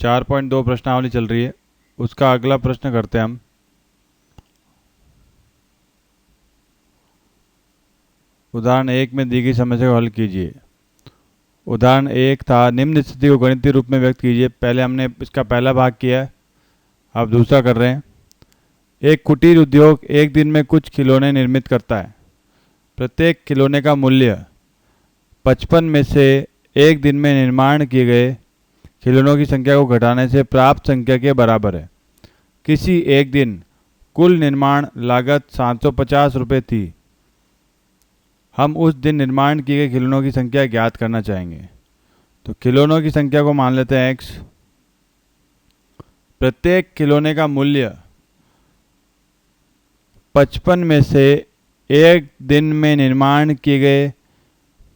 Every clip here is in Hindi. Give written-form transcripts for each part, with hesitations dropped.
4.2 प्रश्नावली चल रही है, उसका अगला प्रश्न करते हैं हम। उदाहरण 1 में दी गई समस्या को हल कीजिए। उदाहरण 1 था, निम्न स्थिति को गणितीय रूप में व्यक्त कीजिए। पहले हमने इसका पहला भाग किया है, अब दूसरा कर रहे हैं। एक कुटीर उद्योग एक दिन में कुछ खिलौने निर्मित करता है। प्रत्येक खिलौने का मूल्य 55 में से एक दिन में निर्माण किए गए खिलौनों की संख्या को घटाने से प्राप्त संख्या के बराबर है। किसी एक दिन कुल निर्माण लागत 750 रुपये थी। हम उस दिन निर्माण किए गए खिलौनों की संख्या ज्ञात करना चाहेंगे। तो खिलौनों की संख्या को मान लेते हैं x। प्रत्येक खिलौने का मूल्य 55 में से एक दिन में निर्माण किए गए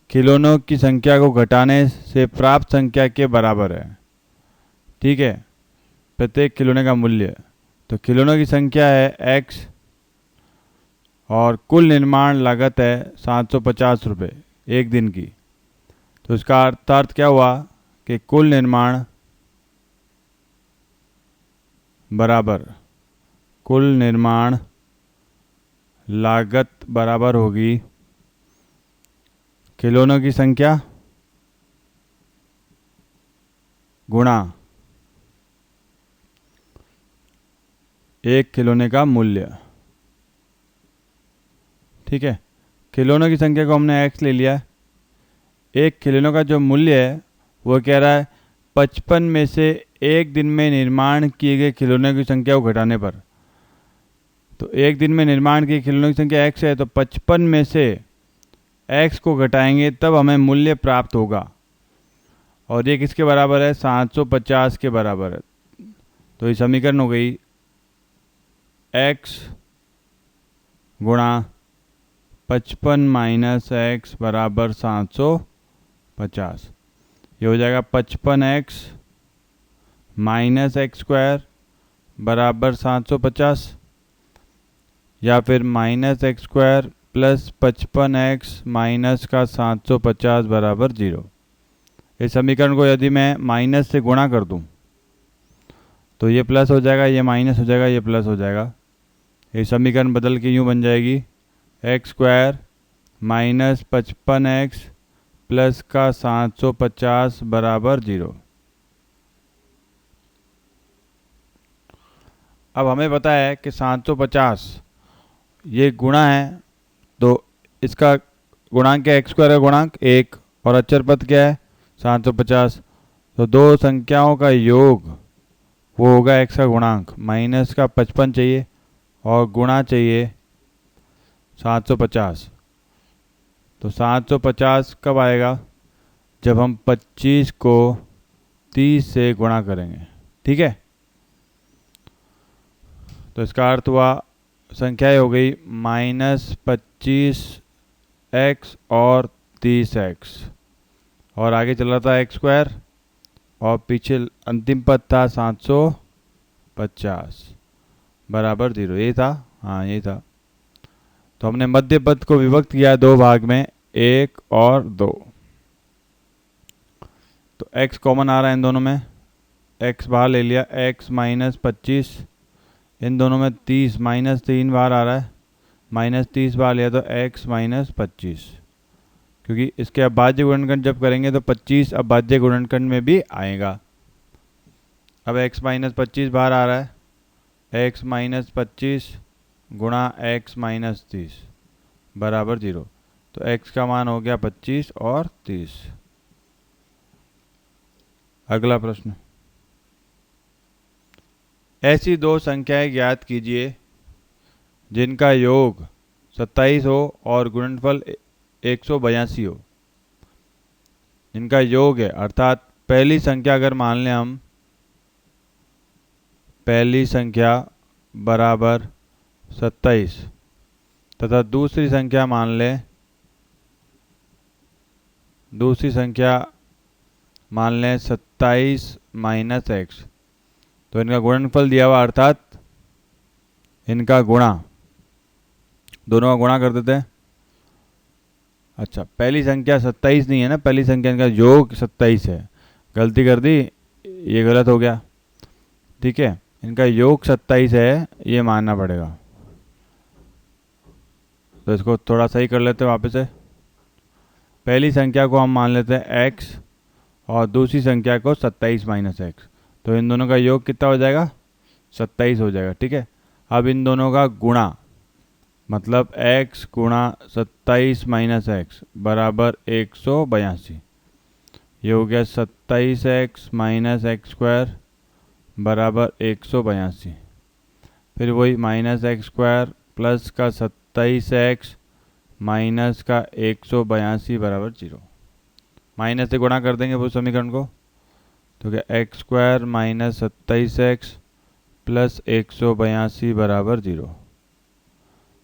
खिलौनों की संख्या को घटाने से प्राप्त संख्या के बराबर है। ठीक है, प्रत्येक खिलौने का मूल्य, तो खिलौनों की संख्या है x और कुल निर्माण लागत है 750 रुपये एक दिन की। तो इसका अर्थ क्या हुआ कि कुल निर्माण बराबर कुल निर्माण लागत बराबर होगी खिलौनों की संख्या गुणा एक खिलौने का मूल्य। ठीक है, खिलौनों की संख्या को हमने x ले लिया। एक खिलौनों का जो मूल्य है वो कह रहा है 55 में से एक दिन में निर्माण किए गए खिलौनों की संख्या को घटाने पर। तो एक दिन में निर्माण किए खिलौनों की संख्या x है, तो 55 में से x को घटाएंगे तब हमें मूल्य प्राप्त होगा, और ये किसके बराबर है? 750 के बराबर है। तो ये समीकरण हो गई x गुणा 55 माइनस x बराबर 750। ये हो जाएगा 55x माइनस एक्स स्क्वायर बराबर 750, या फिर minus x square plus 55x minus का 750 बराबर 0। इस समीकरण को यदि मैं माइनस से गुणा कर दूं तो ये प्लस हो जाएगा, ये माइनस हो जाएगा, ये प्लस हो जाएगा। ये समीकरण बदल के यूँ बन जाएगी x square minus 55x plus का 750 बराबर 0। अब हमें पता है कि 750 ये गुणा है, तो इसका गुणांक क्या है? एक्स स्क्वायर का गुणांक 1 और अचर पद क्या है? 750। तो दो संख्याओं का योग वो होगा x का गुणांक, माइनस का 55 चाहिए और गुणा चाहिए 750। तो 750 कब आएगा? जब हम 25 को 30 से गुणा करेंगे। ठीक है, तो इसका अर्थ हुआ संख्याएं हो गई -25x और 30x, और आगे चल रहा था एक्स स्क्वायर और पीछे अंतिम पद था 750 बराबर 0। ये था, हाँ ये था। तो हमने मध्य पद को विभक्त किया दो भाग में, 1 और 2। तो x कॉमन आ रहा है इन दोनों में, x बाहर ले लिया, x माइनस 25, इन दोनों में 30 माइनस 3 बाहर आ रहा है, माइनस 30 बाहर लिया तो x माइनस 25, क्योंकि इसके अभाज्य गुणनखंड जब करेंगे तो 25 अभाज्य गुणनखंड में भी आएगा। अब x माइनस 25 बाहर आ रहा है, x माइनस 25 गुणा x माइनस 30 बराबर 0। तो x का मान हो गया 25 और 30। अगला प्रश्न, ऐसी दो संख्याएं ज्ञात कीजिए जिनका योग 27 हो और गुणनफल 182 हो। जिनका योग है, अर्थात पहली संख्या अगर मान लें हम, पहली संख्या बराबर 27 तथा दूसरी संख्या मान लें, दूसरी संख्या मान लें 27 माइनस एक्स, तो इनका गुणनफल दिया हुआ, अर्थात इनका गुणा, दोनों का गुणा कर देते हैं। अच्छा, पहली संख्या 27 नहीं है ना, पहली संख्या इनका योग 27 है, गलती कर दी, ये गलत हो गया, ठीक है। इनका योग 27 है, ये मानना पड़ेगा। तो इसको थोड़ा सही कर लेते हैं वापस से। पहली संख्या को हम मान लेते हैं x और दूसरी संख्या को 27 माइनस एक्स। तो इन दोनों का योग कितना हो जाएगा? 27 हो जाएगा, ठीक है। अब इन दोनों का गुणा, मतलब x गुणा 27 माइनस एक्स बराबर 182। ये हो गया 27x माइनस एक्स स्क्वायर बराबर 182। फिर वही माइनस एक्स स्क्वायर प्लस का 27x माइनस का 182 बराबर 0। माइनस से गुणा कर देंगे वो समीकरण को, तो क्या x square minus 27x plus 182 बराबर 0।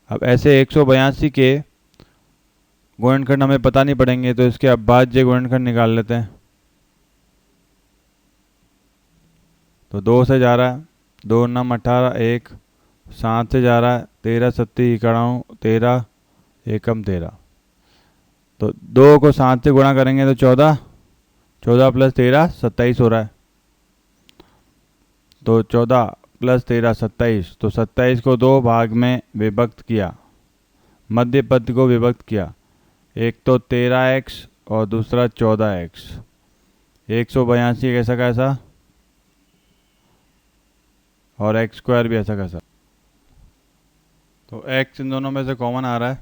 अब ऐसे 182 के गुणनखंड हमें पता नहीं पड़ेंगे, तो इसके अभाज्य गुणनखंड निकाल लेते हैं। तो 2 से जा रहा है, 2 9 18, 1 7 से जा रहा है, 13 सत्ती 13 एकम 13। तो 2 को 7 से गुणा करेंगे तो 14, 14 प्लस 13 27 हो रहा है। तो 14 प्लस 13 27। तो 27 को 2 भाग में विभक्त किया, मध्य पद को विभक्त किया। एक तो 13x और दूसरा 14x। 182 कैसा कैसा, और एक्स स्क्वायर भी ऐसा कैसा। तो x इन दोनों में से कॉमन आ रहा है,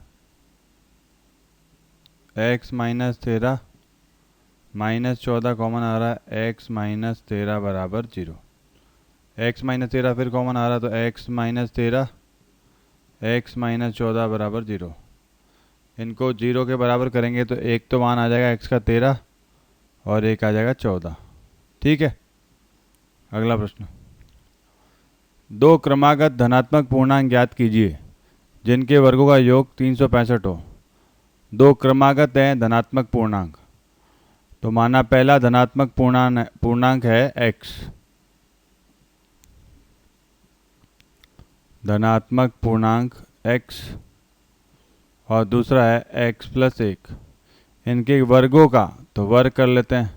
x माइनस 13 माइनस 14 कॉमन आ रहा है, x माइनस 13 बराबर 0। x माइनस 13 फिर कॉमन आ रहा है, तो x माइनस 13 x माइनस 14 बराबर 0। इनको 0 के बराबर करेंगे तो एक तो मान आ जाएगा x का 13 और एक आ जाएगा 14, ठीक है। अगला प्रश्न, दो क्रमागत धनात्मक पूर्णांक ज्ञात कीजिए जिनके वर्गों का योग 365 हो। दो क्रमागत हैं धनात्मक पूर्णांक, तो माना पहला धनात्मक पूर्णांक है x, धनात्मक पूर्णांक x, और दूसरा है x प्लस 1। इनके वर्गों का तो वर्ग कर लेते हैं,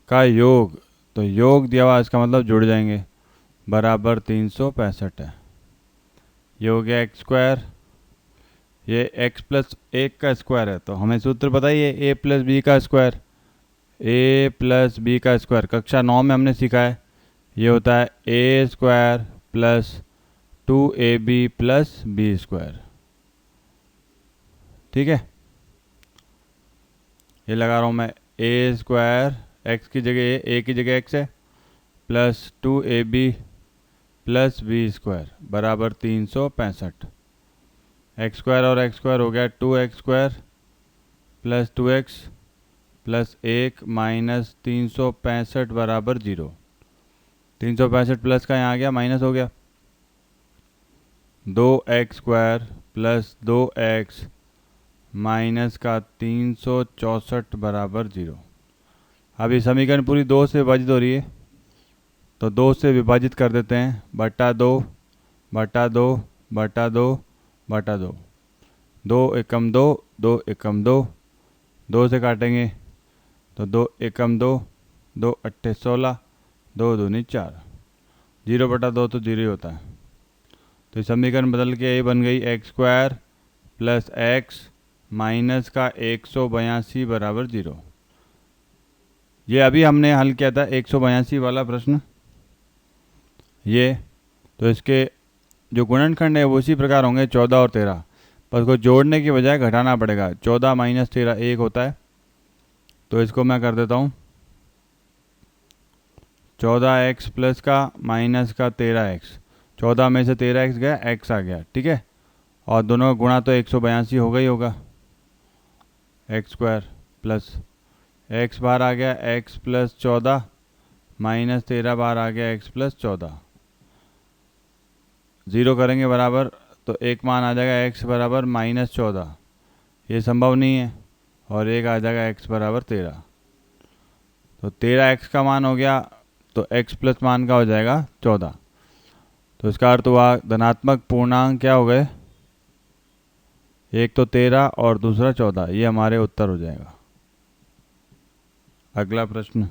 का योग, तो योग दिया हुआ इसका मतलब जुड़ जाएंगे, बराबर 365 है। ये हो गया एक्स स्क्वायर, ये x प्लस 1 का स्क्वायर है। तो हमें सूत्र बताइए, a प्लस बी का स्क्वायर, a प्लस बी का स्क्वायर कक्षा 9 में हमने सीखा है। ये होता है a square plus 2ab plus B square, ठीक है। ये लगा रहा हूँ मैं, a स्क्वायर x की जगह a की जगह x है, plus 2ab plus B square बराबर 365। एक्स स्क्वायर और एक्स स्क्वायर हो गया 2x square plus 2x plus 1 minus 365 बराबर 0। 365 प्लस का यहाँ आ गया, माइनस हो गया। 2x square plus 2x minus का 364 बराबर 0। अब ये समीकरण पूरी 2 से विभाजित हो रही है, तो 2 से विभाजित कर देते हैं, बटा 2 बटा 2 बटा 2 बटा 2। 2 एकम 2, 2 एकम 2, 2 से काटेंगे तो 2 एकम 2, 2 अट्ठे 16, 2 दूनी 4, 0 बटा 2 तो 0 ही होता है। तो समीकरण बदल के ये बन गई x square plus x minus का 182 बराबर 0। ये अभी हमने हल किया था 182 वाला प्रश्न, ये तो इसके जो गुणनखंड है वो इसी प्रकार होंगे 14 और 13, पर उसको जोड़ने की बजाय घटाना पड़ेगा। 14 माइनस 13 1 होता है, तो इसको मैं कर देता हूँ 14x प्लस का माइनस का 13x। 14 में से 13x गया, x आ गया, ठीक है। और दोनों का गुणा तो 182 होगा ही होगा। एक्स स्क्वायर प्लस x बाहर आ गया, x प्लस 14 माइनस 13 बाहर आ गया, x प्लस 14। 0 करेंगे बराबर, तो एक मान आ जाएगा x बराबर माइनस 14, ये संभव नहीं है, और एक आ जाएगा x बराबर 13। तो 13x का मान हो गया, तो x प्लस मान का हो जाएगा 14। तो इसका अर्थ हुआ धनात्मक पूर्णांक क्या हो गए, एक तो 13 और दूसरा 14। ये हमारे उत्तर हो जाएगा। अगला प्रश्न,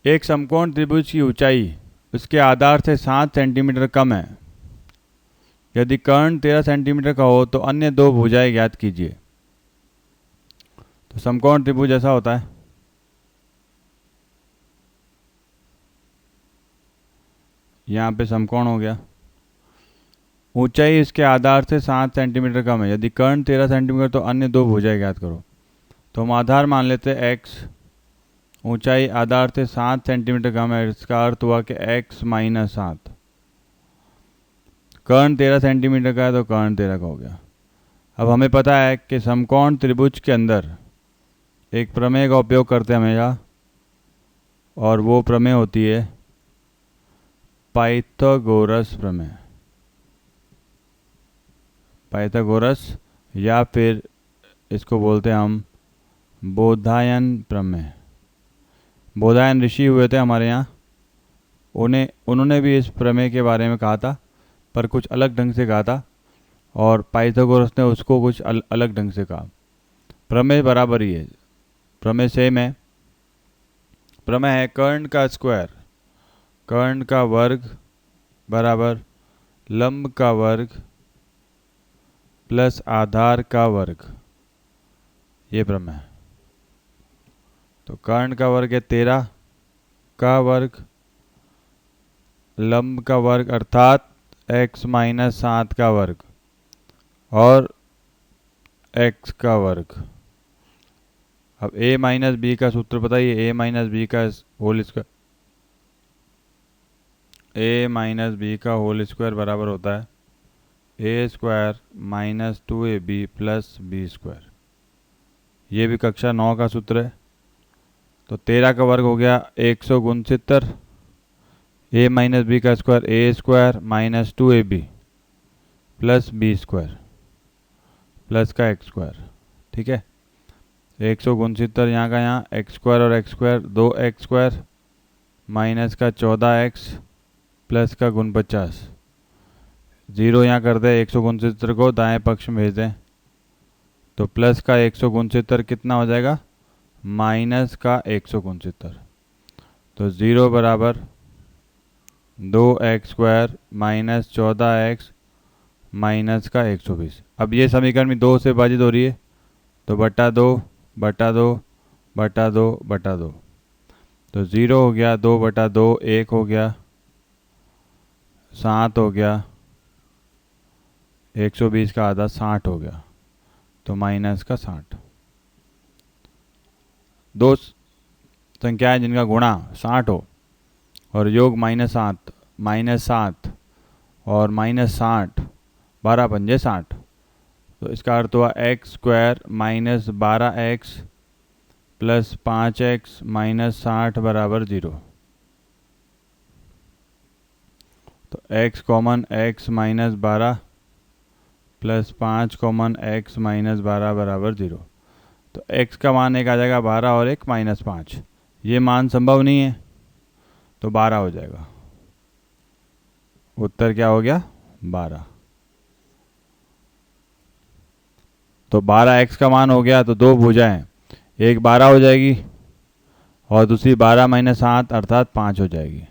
एक समकोण त्रिभुज की ऊंचाई उसके आधार से 7 सेंटीमीटर कम है। यदि कर्ण 13 सेंटीमीटर का हो तो अन्य दो भुजाएं ज्ञात कीजिए। तो समकोण त्रिभुज ऐसा होता है, यहाँ पे समकोण हो गया, ऊंचाई इसके आधार से 7 सेंटीमीटर कम है। यदि कर्ण 13 सेंटीमीटर तो अन्य दो भुजाएं ज्ञात करो। तो हम आधार मान लेते हैं x, ऊंचाई आधार से 7 सेंटीमीटर कम है, इसका अर्थ हुआ कि x माइनस 7। कर्ण 13 सेंटीमीटर का है तो कर्ण 13 का हो गया। अब हमें पता है कि समकोण त्रिभुज के अंदर एक प्रमेय का उपयोग करते हैं हमेशा, और वो प्रमेय होती है पाइथागोरस प्रमेय। पाइथागोरस, या फिर इसको बोलते हैं हम बोधायन प्रमेय। बोधायन ऋषि हुए थे हमारे यहाँ, उन्होंने भी इस प्रमेय के बारे में कहा था, पर कुछ अलग ढंग से कहा था, और पाइथागोरस ने उसको कुछ अलग ढंग से कहा। प्रमेय बराबर ही है, प्रमेय सेम है। प्रमेय है कर्ण का स्क्वायर, कर्ण का वर्ग बराबर लंब का वर्ग प्लस आधार का वर्ग, ये प्रमेय है। तो कर्ण का वर्ग है 13 का वर्ग, लंब का वर्ग अर्थात x माइनस 7 का वर्ग, और x का वर्ग। अब a माइनस बी का सूत्र बताइए, a माइनस बी का whole square, a minus B का होल स्क्वायर बराबर होता है a square minus 2ab plus B square. ये भी कक्षा 9 का सूत्र है। तो 13 का वर्ग हो गया 169, a माइनस बी का square a square minus 2ab plus B square plus का एक्स स्क्वायर। ठीक है, 169 यहाँ का यहाँ, एक्स स्क्वायर और X square 2x square minus का 14x प्लस का गुण 50। जीरो यहाँ कर दे, 169 को दाएं पक्ष में भेज दें, तो प्लस का 169 कितना हो जाएगा, माइनस का 169। तो 0 बराबर 2x square minus 14x minus का 120। अब ये समीकरण में 2 से विभाजित हो रही है, तो बटा 2 बटा 2 बटा 2 बटा 2। तो 0 हो गया, 2 बटा 2 1 हो गया, 7 हो गया, 120 का आधा 60 हो गया, तो माइनस का 60। दो संख्याएं जिनका गुणा 60 हो और योग माइनस 7 और माइनस 60, 12 पंजे 60। तो इसका अर्थ हुआ x square minus 12x plus 5x minus 60 बराबर 0। तो x common x minus 12 plus 5 common x minus 12 बराबर 0। तो x का मान एक आ जाएगा 12 और एक माइनस 5। ये मान संभव नहीं है, तो 12 हो जाएगा। उत्तर क्या हो गया, 12। तो 12x का मान हो गया, तो दो भुजाएं, एक 12 हो जाएगी और दूसरी 12 माइनस 7 अर्थात 5 हो जाएगी।